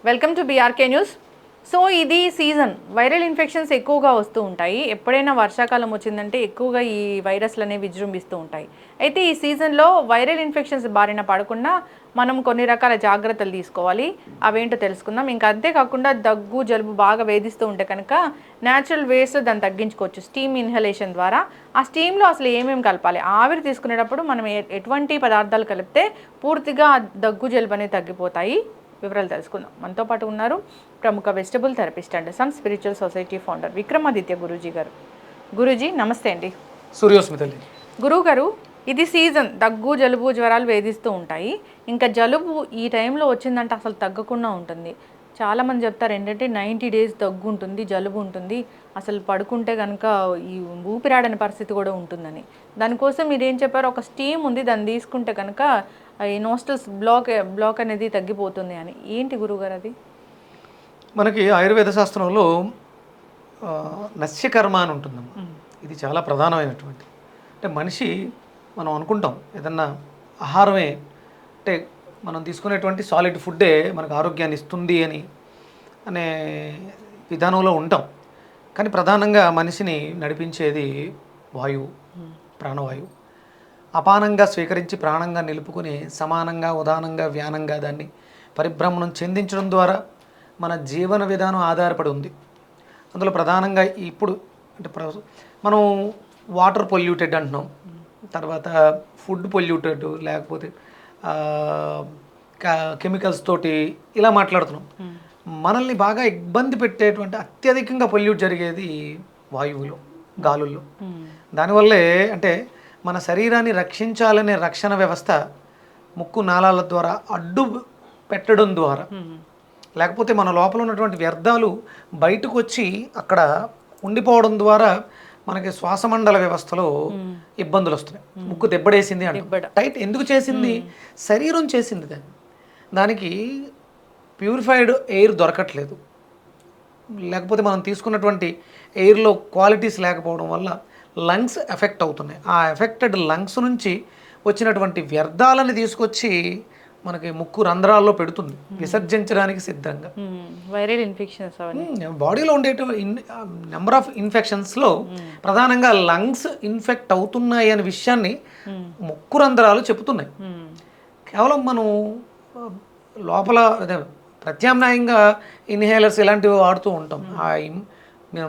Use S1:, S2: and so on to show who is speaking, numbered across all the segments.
S1: Welcome to BRK news. So ఇది season viral infections ఎక్కువగా వస్తూ ఉంటాయి. ఎప్పుడైనా వర్షాకాలం వచ్చిందంటే ఎక్కువగా ఈ వైరస్లు అనేవి విజృంభిస్తూ ఉంటాయి. అయితే ఈ సీజన్లో వైరల్ ఇన్ఫెక్షన్స్ బారిన పడకుండా మనం కొన్ని రకాల జాగ్రత్తలు తీసుకోవాలి. అవేంటో తెలుసుకుందాం. ఇంకా అంతేకాకుండా దగ్గు జలుబు బాగా వేధిస్తూ ఉంటే కనుక న్యాచురల్ వేస్లో దాన్ని తగ్గించుకోవచ్చు స్టీమ్ ఇన్హలేషన్ ద్వారా. ఆ స్టీమ్లో అసలు ఏమేమి కలపాలి, ఆవిరి తీసుకునేటప్పుడు మనం ఎటువంటి పదార్థాలు కలిపితే పూర్తిగా దగ్గు జలుబు అనేవి తగ్గిపోతాయి, వివరాలు తెలుసుకుందాం. మనతో పాటు ఉన్నారు ప్రముఖ vegetable therapist and sun spiritual society founder Vikramaditya Guruji గారు. గురూజీ నమస్తే అండి.
S2: సూర్యోస్మితల్లి.
S1: గురువు గారు, ఇది సీజన్, దగ్గు జలుబు జ్వరాలు వేధిస్తూ ఉంటాయి. ఇంకా జలుబు ఈ టైంలో వచ్చిందంటే అసలు తగ్గకుండా ఉంటుంది. చాలామంది చెప్తారు ఏంటంటే 90 days దగ్గు ఉంటుంది, జలుబు ఉంటుంది, అసలు పడుకుంటే కనుక ఈ ఊపిరాడని పరిస్థితి కూడా ఉంటుందని. దానికోసం మీరు ఏం చెప్పారు, ఒక స్టీమ్ ఉంది, దాన్ని తీసుకుంటే కనుక ఈ నోస్టల్స్ బ్లాక్ అనేది తగ్గిపోతుంది అని. ఏంటి గురువుగారు అది?
S2: మనకి ఆయుర్వేద శాస్త్రంలో నస్యకర్మ అని ఉంటుందమ్మా. ఇది చాలా ప్రధానమైనటువంటి, అంటే మనిషి మనం అనుకుంటాం ఏదన్నా ఆహారమే, అంటే మనం తీసుకునేటువంటి సాలిడ్ ఫుడ్డే మనకు ఆరోగ్యాన్ని ఇస్తుంది అనే విధానంలో ఉంటాం. కానీ ప్రధానంగా మనిషిని నడిపించేది వాయువు, ప్రాణవాయువు. అపానంగా స్వీకరించి ప్రాణంగా నిలుపుకొని సమానంగా ఉదానంగా వ్యానంగా దాన్ని పరిభ్రమణం చెందించడం ద్వారా మన జీవన విధానం ఆధారపడి ఉంది. అందులో ప్రధానంగా ఇప్పుడు అంటే మనం వాటర్ పొల్యూటెడ్ అంటున్నాం, తర్వాత ఫుడ్ పొల్యూటెడ్, లేకపోతే కెమికల్స్ తోటి ఇలా మాట్లాడుతున్నాం. మనల్ని బాగా ఇబ్బంది పెట్టేటువంటి అత్యధికంగా పొల్యూట్ జరిగేది వాయువులో, గాలుల్లో. దానివల్లే అంటే మన శరీరాన్ని రక్షించాలనే రక్షణ వ్యవస్థ ముక్కు నాళాల ద్వారా అడ్డు పెట్టడం ద్వారా, లేకపోతే మన లోపల ఉన్నటువంటి వ్యర్థాలు బయటకు వచ్చి అక్కడ ఉండిపోవడం ద్వారా మనకి శ్వాసమండల వ్యవస్థలో ఇబ్బందులు వస్తున్నాయి. ముక్కు దెబ్బడేసింది అంటే టైట్ ఎందుకు చేసింది? శరీరం చేసింది. దానికి ప్యూరిఫైడ్ ఎయిర్ దొరకట్లేదు, లేకపోతే మనం తీసుకున్నటువంటి ఎయిర్లో క్వాలిటీస్ లేకపోవడం వల్ల లంగ్స్ ఎఫెక్ట్ అవుతున్నాయి. ఆ ఎఫెక్టెడ్ లంగ్స్ నుంచి వచ్చినటువంటి వ్యర్థాలను తీసుకొచ్చి మనకి ముక్కు రంధ్రాల్లో పెడుతుంది, విసర్జించడానికి సిద్ధంగా.
S1: వైరల్ ఇన్ఫెక్షన్స్
S2: బాడీలో ఉండే నెంబర్ ఆఫ్ ఇన్ఫెక్షన్స్లో ప్రధానంగా లంగ్స్ ఇన్ఫెక్ట్ అవుతున్నాయి అనే విషయాన్ని ముక్కు రంధ్రాలు చెబుతున్నాయి. కేవలం మనం లోపల అదే ప్రత్యామ్నాయంగా ఇన్హేలర్స్ ఇలాంటివి వాడుతూ ఉంటాం.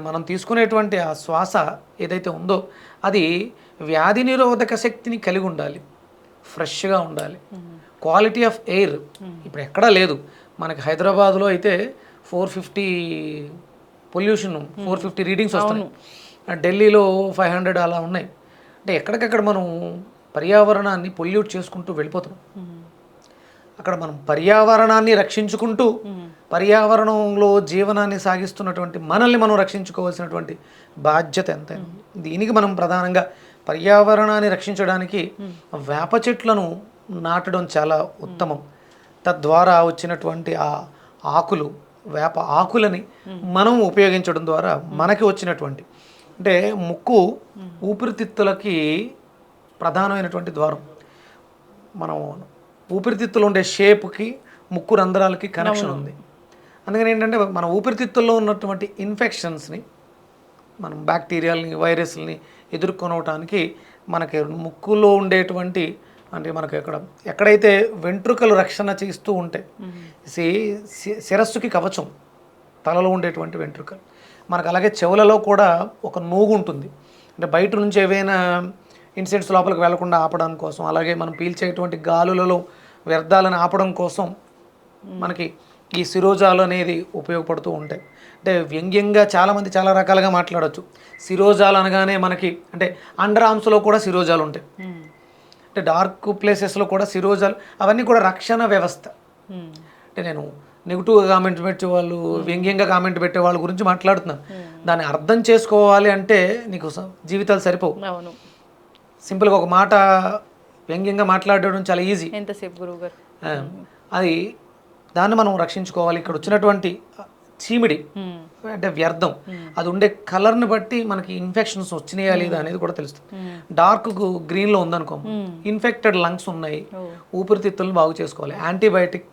S2: మనం తీసుకునేటువంటి ఆ శ్వాస ఏదైతే ఉందో అది వ్యాధి నిరోధక శక్తిని కలిగి ఉండాలి, ఫ్రెష్గా ఉండాలి. క్వాలిటీ ఆఫ్ ఎయిర్ ఇప్పుడు ఎక్కడా లేదు. మనకి హైదరాబాద్లో అయితే 450 పొల్యూషన్, 450 రీడింగ్స్ వస్తున్నాయి. ఢిల్లీలో 500 అలా ఉన్నాయి. అంటే ఎక్కడికక్కడ మనం పర్యావరణాన్ని పొల్యూట్ చేసుకుంటూ వెళ్ళిపోతున్నాం. అక్కడ మనం పర్యావరణాన్ని రక్షించుకుంటూ పర్యావరణంలో జీవనాన్ని సాగిస్తున్నటువంటి మనల్ని మనం రక్షించుకోవాల్సినటువంటి బాధ్యత ఎంతైనా. దీనికి మనం ప్రధానంగా పర్యావరణాన్ని రక్షించడానికి వేప చెట్లను నాటడం చాలా ఉత్తమం. తద్వారా వచ్చినటువంటి ఆ ఆకులు, వేప ఆకులని మనం ఉపయోగించడం ద్వారా మనకి వచ్చినటువంటి, అంటే ముక్కు ఊపిరితిత్తులకి ప్రధానమైనటువంటి ద్వారం. మనం ఊపిరితిత్తులు ఉండే షేప్కి ముక్కు రంధ్రాలకి కనెక్షన్ ఉంది. అందుకని ఏంటంటే మన ఊపిరితిత్తుల్లో ఉన్నటువంటి ఇన్ఫెక్షన్స్ని, మనం బ్యాక్టీరియాలని, వైరస్ని ఎదుర్కొనటానికి మనకి ముక్కులో ఉండేటువంటి, అంటే మనకి ఎక్కడైతే వెంట్రుకలు రక్షణ చేస్తూ ఉంటాయి, శిరస్సుకి కవచం తలలో ఉండేటువంటి వెంట్రుకలు. మనకు అలాగే చెవులలో కూడా ఒక నూగు ఉంటుంది, అంటే బయట నుంచి ఏవైనా ఇన్సెక్ట్స్ లోపలికి వెళ్లకుండా ఆపడం కోసం, అలాగే మనం పీల్చేటువంటి గాలులలో వ్యర్థాలను ఆపడం కోసం మనకి ఈ శిరోజాలు అనేది ఉపయోగపడుతూ ఉంటాయి. అంటే వ్యంగ్యంగా చాలామంది చాలా రకాలుగా మాట్లాడవచ్చు. శిరోజాలు అనగానే మనకి అంటే అండర్ ఆర్మ్స్లో కూడా శిరోజాలు ఉంటాయి, అంటే డార్క్ ప్లేసెస్లో కూడా శిరోజాలు, అవన్నీ కూడా రక్షణ వ్యవస్థ. అంటే నేను నెగిటివ్గా కామెంట్ పెట్టే వాళ్ళు, వ్యంగ్యంగా కామెంట్ పెట్టే వాళ్ళ గురించి మాట్లాడుతున్నాను. దాన్ని అర్థం చేసుకోవాలి అంటే నీకు జీవితాలు సరిపోవు. సింపుల్గా ఒక మాట వ్యంగ్యంగా మాట్లాడడం చాలా ఈజీ.
S1: ఎంతసేపు గురువు గారు
S2: అది దాన్ని మనం రక్షించుకోవాలి. ఇక్కడ వచ్చినటువంటి చీమిడి అంటే వ్యర్థం, అది ఉండే కలర్ని బట్టి మనకి ఇన్ఫెక్షన్స్ వచ్చినాయా లేదా అనేది కూడా తెలుస్తుంది. డార్క్ గ్రీన్లో ఉందనుకో, ఇన్ఫెక్టెడ్ లంగ్స్ ఉన్నాయి, ఊపిరితిత్తులను బాగు చేసుకోవాలి. యాంటీబయాటిక్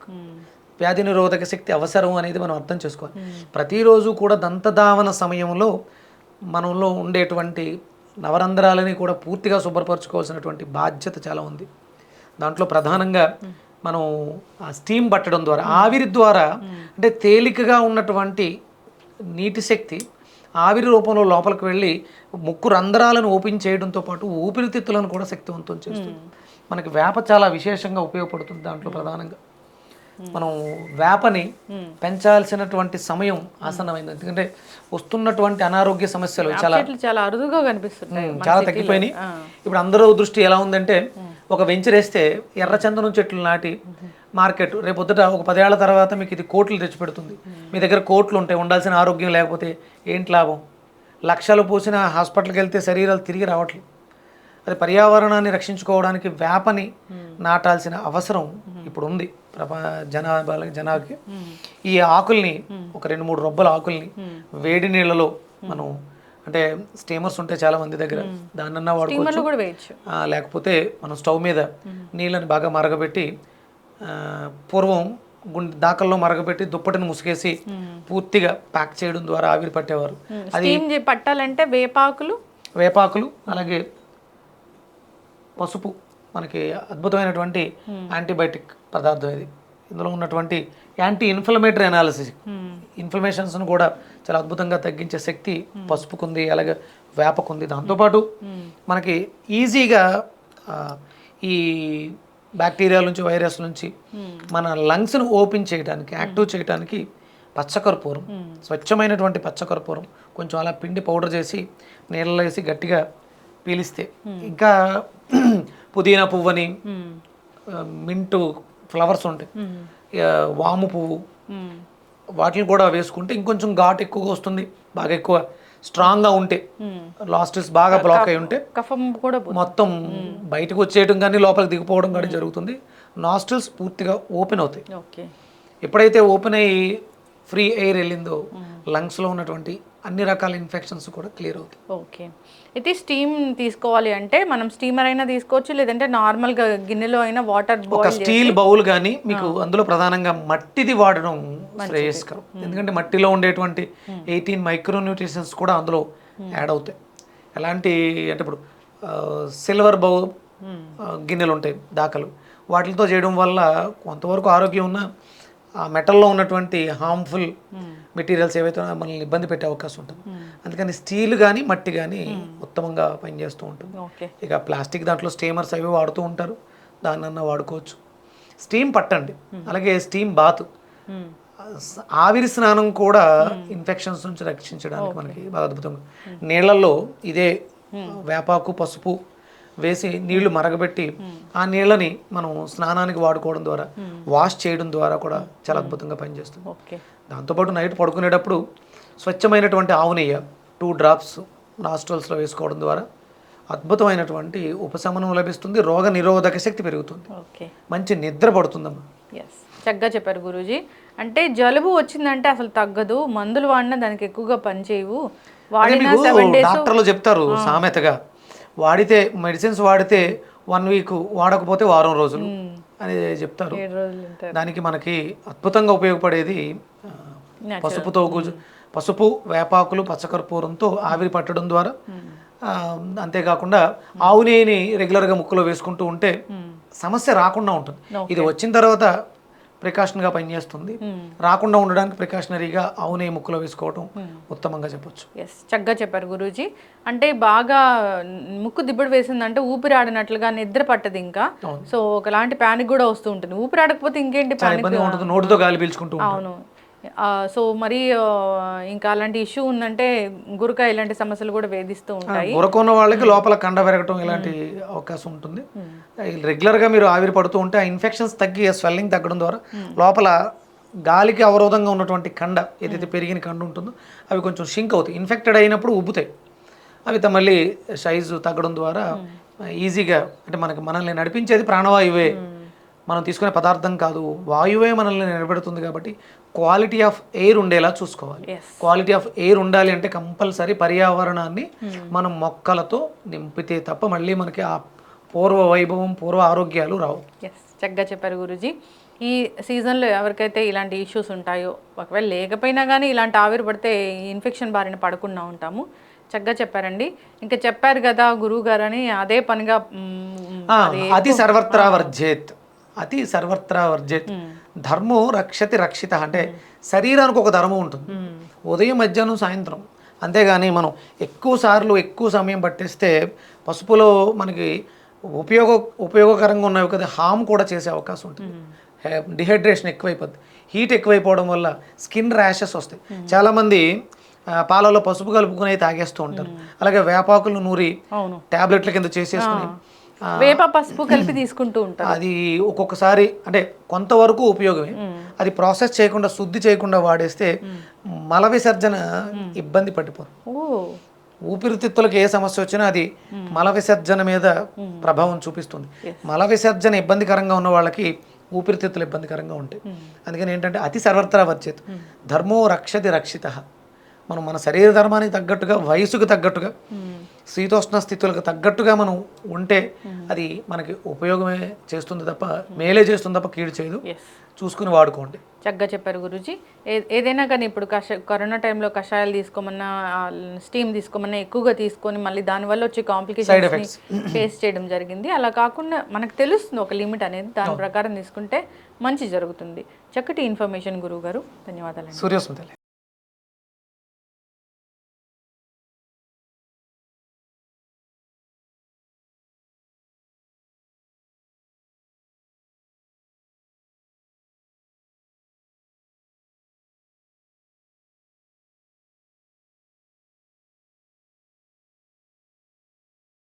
S2: వ్యాధి నిరోధక శక్తి అవసరం అనేది మనం అర్థం చేసుకోవాలి. ప్రతిరోజు కూడా దంతధావన సమయంలో మనలో ఉండేటువంటి నవరంధ్రాలని కూడా పూర్తిగా శుభ్రపరచుకోవాల్సినటువంటి బాధ్యత చాలా ఉంది. దాంట్లో ప్రధానంగా మనం ఆ స్టీమ్ పట్టడం ద్వారా, ఆవిరి ద్వారా, అంటే తేలికగా ఉన్నటువంటి నీటి శక్తి ఆవిరి రూపంలో లోపలికి వెళ్ళి ముక్కు రంధ్రాలను ఓపెన్ చేయడంతో పాటు ఊపిరితిత్తులను కూడా శక్తివంతం చేస్తుంది. మనకి వేప చాలా విశేషంగా ఉపయోగపడుతుంది. దాంట్లో ప్రధానంగా మనం వేపని పెంచాల్సినటువంటి సమయం ఆసన్నమైంది. ఎందుకంటే వస్తున్నటువంటి అనారోగ్య సమస్యలు
S1: చాలా అరుదుగా కనిపిస్తున్నాయి,
S2: చాలా తగ్గిపోయినాయి. ఇప్పుడు అందరూ దృష్టి ఎలా ఉందంటే, ఒక వెంచరేస్తే ఎర్రచందనం చెట్లు నాటి మార్కెట్ రేపొద్దుట ఒక 10 ఏళ్ల తర్వాత మీకు ఇది కోట్లు తెచ్చిపెడుతుంది. మీ దగ్గర కోట్లు ఉంటాయి, ఉండాల్సిన ఆరోగ్యం లేకపోతే ఏంటి లాభం? లక్షలు పోసిన హాస్పిటల్కి వెళ్తే శరీరాలు తిరిగి రావట్లేదు. అది పర్యావరణాన్ని రక్షించుకోవడానికి వేపని నాటాల్సిన అవసరం ఇప్పుడు ఉంది జనాకి. ఈ ఆకుల్ని ఒక 2-3 రొబ్బల ఆకుల్ని వేడి నీళ్ళలో మనం, అంటే స్టీమర్స్ ఉంటాయి చాలా మంది దగ్గర, దాన్నన్నా వాడుకోవచ్చు. లేకపోతే మనం స్టవ్ మీద నీళ్ళని బాగా మరగబెట్టి, పూర్వం దాకల్లో మరగబెట్టి దుప్పటిని ముసుగేసి పూర్తిగా ప్యాక్ చేయడం ద్వారా ఆవిరి పట్టేవారు.
S1: అది పట్టాలంటే వేపాకులు అలాగే పసుపు మనకి అద్భుతమైనటువంటి యాంటీబయాటిక్ పదార్థం ఇది. ఇందులో ఉన్నటువంటి యాంటీ ఇన్ఫ్లమేటరీ అనాలిసిస్, ఇన్ఫ్లమేషన్స్ను కూడా చాలా అద్భుతంగా తగ్గించే శక్తి పసుపుకుంది, అలాగే వేపకుంది. దాంతోపాటు మనకి ఈజీగా ఈ బ్యాక్టీరియాల నుంచి, వైరస్ నుంచి మన లంగ్స్ను ఓపెన్ చేయడానికి, యాక్టివ్ చేయడానికి పచ్చకర్పూరం, స్వచ్ఛమైనటువంటి పచ్చకర్పూరం కొంచెం అలా పిండి పౌడర్ చేసి నీళ్ళలో వేసి గట్టిగా పీలిస్తే, ఇంకా పుదీనా పువ్వని, మింటు ఫ్లవర్స్ ఉంటాయి, వాము పువ్వు, వాటిని కూడా వేసుకుంటే ఇంకొంచెం ఘాటు ఎక్కువగా వస్తుంది. బాగా ఎక్కువ స్ట్రాంగ్గా ఉంటే, లాస్టిస్ బాగా బ్లాక్ అయి ఉంటే మొత్తం బయటకు వచ్చేయడం కానీ లోపలికి దిగిపోవడం కానీ జరుగుతుంది. నాస్ట్రిల్స్ పూర్తిగా ఓపెన్ అవుతాయి. ఎప్పుడైతే ఓపెన్ అయ్యి ఫ్రీ ఎయిర్ వెళ్ళిందో లంగ్స్లో ఉన్నటువంటి అన్ని రకాల ఇన్ఫెక్షన్స్ కూడా క్లియర్ అవుతాయి. ఓకే. అయితే స్టీమ్ తీసుకోవాలి అంటే మనం స్టీమర్ అయినా తీసుకోవచ్చు, లేదంటే నార్మల్గా గిన్నెలో అయినా వాటర్
S2: ఒక స్టీల్ బౌల్ కానీ, మీకు అందులో ప్రధానంగా మట్టిది వాడడం శ్రేయస్కరం. ఎందుకంటే మట్టిలో ఉండేటువంటి 18 మైక్రోన్యూట్రిషన్స్ కూడా అందులో యాడ్ అవుతాయి. ఎలాంటి అంటే ఇప్పుడు సిల్వర్ బౌల్ గిన్నెలు ఉంటాయి దాకలు, వాటితో చేయడం వల్ల కొంతవరకు ఆరోగ్యం ఉన్న ఆ మెటల్లో ఉన్నటువంటి హార్మ్ఫుల్ మెటీరియల్స్ ఏవైతే మనల్ని ఇబ్బంది పెట్టే అవకాశం ఉంటుంది. అందుకని స్టీల్ కానీ మట్టి కానీ ఉత్తమంగా పనిచేస్తూ ఉంటుంది. ఇక ప్లాస్టిక్ దాంట్లో స్టీమర్స్ అవి వాడుతూ ఉంటారు, దాన్నన్నా వాడుకోవచ్చు. స్టీమ్ పట్టండి, అలాగే స్టీమ్ బాత్, ఆవిరి స్నానం కూడా ఇన్ఫెక్షన్స్ నుంచి రక్షించడానికి మనకి బాగా అద్భుతంగా. నీళ్ళల్లో ఇదే వేపాకు, పసుపు వేసి నీళ్లు మరగబెట్టి ఆ నీళ్ళని మనం స్నానానికి వాడుకోవడం ద్వారా, వాష్ చేయడం ద్వారా కూడా చాలా అద్భుతంగా పనిచేస్తుంది. దాంతోపాటు నైట్ పడుకునేటప్పుడు స్వచ్ఛమైనటువంటి ఆవు నెయ్యి 2 డ్రాప్స్ నాస్ట్రల్స్లో వేసుకోవడం ద్వారా అద్భుతమైనటువంటి ఉపశమనం లభిస్తుంది, రోగ నిరోధక శక్తి పెరుగుతుంది, మంచి నిద్ర పడుతుందమ్మా.
S1: చక్కగా చెప్పారు గురూజీ. అంటే జలుబు వచ్చిందంటే అసలు తగ్గదు, మందులు వాడినా దానికి ఎక్కువగా పనిచేయవు,
S2: డాక్టర్లు చెప్తారు సామెతగా, వాడితే మెడిసిన్స్ వాడితే 1 వీక్, వాడకపోతే వారం రోజులు అని చెప్తారు. దానికి మనకి అద్భుతంగా ఉపయోగపడేది పసుపు, వేపాకులు, పచ్చకర్పూరంతో ఆవిరి పట్టడం ద్వారా. అంతేకాకుండా ఆవు నెయ్యిని రెగ్యులర్గా ముక్కులో వేసుకుంటూ ఉంటే సమస్య రాకుండా ఉంటుంది. ఇది వచ్చిన తర్వాత ప్రికాషన్గా పనిచేస్తుంది, రాకుండా ఉండడానికి ప్రికాషనరీగా ఆవు నెయ్యి ముక్కులో వేసుకోవడం ఉత్తమంగా చెప్పొచ్చు.
S1: చక్కగా చెప్పారు గురూజీ. అంటే బాగా ముక్కు దిబ్బడు వేసిందంటే ఊపిరి ఆడినట్లుగా నిద్ర పట్టదు, ఇంకా సో ఒకలాంటి ప్యానిక్ కూడా వస్తూ ఉంటుంది. ఊపిరి ఆడకపోతే ఇంకేంటి ప్యానిక్,
S2: నోటితో గాలి పీల్చుకుంటూ.
S1: అవును. సో మరి ఇంకా అలాంటి ఇష్యూ ఉందంటే గురక, ఇలాంటి సమస్యలు కూడా వేధిస్తూ ఉంటాయి.
S2: గురక ఉన్న వాళ్ళకి లోపల కండ పెరగటం ఇలాంటి అవకాశం ఉంటుంది. రెగ్యులర్గా మీరు ఆవిరి పడుతూ ఉంటే ఆ ఇన్ఫెక్షన్స్ తగ్గి, స్వెల్లింగ్ తగ్గడం ద్వారా లోపల గాలికి అవరోధంగా ఉన్నటువంటి కండ, ఏదైతే పెరిగిన కండ ఉంటుందో అవి కొంచెం షింక్ అవుతాయి. ఇన్ఫెక్టెడ్ అయినప్పుడు ఉబ్బుతాయి, అవి మళ్ళీ సైజు తగ్గడం ద్వారా ఈజీగా, అంటే మనల్ని నడిపించేది ప్రాణవాయువే, మనం తీసుకునే పదార్థం కాదు, వాయువే మనల్ని నిలబెడుతుంది. కాబట్టి క్వాలిటీ ఆఫ్ ఎయిర్ ఉండేలా చూసుకోవాలి. క్వాలిటీ ఆఫ్ ఎయిర్ ఉండాలి అంటే కంపల్సరీ పర్యావరణాన్ని మనం మొక్కలతో నింపితే తప్ప మళ్ళీ మనకి ఆ పూర్వ వైభవం, పూర్వ ఆరోగ్యాలు రావు.
S1: చక్కగా చెప్పారు గురూజీ. ఈ సీజన్లో ఎవరికైతే ఇలాంటి ఇష్యూస్ ఉంటాయో, ఒకవేళ లేకపోయినా కానీ ఇలాంటి ఆవిరి పడితే ఇన్ఫెక్షన్ బారిన పడకుండా ఉంటాము. చక్కగా చెప్పారండి. ఇంకా చెప్పారు కదా గురువు గారు అని అదే పనిగా
S2: అతి సర్వత్రా వర్జేత్, అతి సర్వత్రా వర్జేత్. ధర్మో రక్షతి రక్షిత అంటే శరీరానికి ఒక ధర్మం ఉంటుంది, ఉదయం మధ్యాహ్నం సాయంత్రం. అంతేగాని మనం ఎక్కువ సమయం పట్టేస్తే పసుపులో మనకి ఉపయోగకరంగా ఉన్నవి కదా హామ్ కూడా చేసే అవకాశం ఉంటుంది. డిహైడ్రేషన్ ఎక్కువైపోద్ది, హీట్ ఎక్కువైపోవడం వల్ల స్కిన్ ర్యాషెస్ వస్తాయి. చాలామంది పాలలో పసుపు కలుపుకుని తాగేస్తూ ఉంటారు. అలాగే వేపాకులు నూరి టాబ్లెట్ల కింద చేసేసుకుని
S1: వేప పసుపు కలిపి తీసుకుంటూ ఉంటారు.
S2: అది ఒక్కొక్కసారి అంటే కొంతవరకు ఉపయోగమే. అది ప్రాసెస్ చేయకుండా శుద్ధి చేయకుండా వాడేస్తే మల విసర్జన ఇబ్బంది పడిపోతుంది. ఊపిరితిత్తులకు ఏ సమస్య వచ్చినా అది మల విసర్జన మీద ప్రభావం చూపిస్తుంది. మల విసర్జన ఇబ్బందికరంగా ఉన్న వాళ్ళకి ఊపిరితిత్తులు ఇబ్బందికరంగా ఉంటాయి. అందుకని ఏంటంటే అతి సర్వత్రా వర్జేత్, ధర్మో రక్షతి రక్షిత. మనం మన శరీర ధర్మానికి తగ్గట్టుగా, వయసుకు తగ్గట్టుగా, శీతోష్ణ స్థితులకు తగ్గట్టుగా మనం ఉంటే అది మనకి ఉపయోగమే చేస్తుంది తప్ప, మేలే చేస్తుంది తప్ప కీడు చేయదు. చూసుకుని వాడుకోండి.
S1: చక్కగా చెప్పారు గురూజీ. ఏదైనా కానీ ఇప్పుడు కరోనా టైంలో కషాయాలు తీసుకోమన్నా, స్టీమ్ తీసుకోమన్నా ఎక్కువగా తీసుకొని మళ్ళీ దానివల్ల వచ్చే కాంప్లికేషన్స్ ఫేస్ చేయడం జరిగింది. అలా కాకుండా మనకు తెలుస్తుంది ఒక లిమిట్ అనేది, దాని ప్రకారం తీసుకుంటే మంచి జరుగుతుంది. చక్కటి ఇన్ఫర్మేషన్ గురువు గారు, ధన్యవాదాలు.
S2: సూర్యోస్మితలే.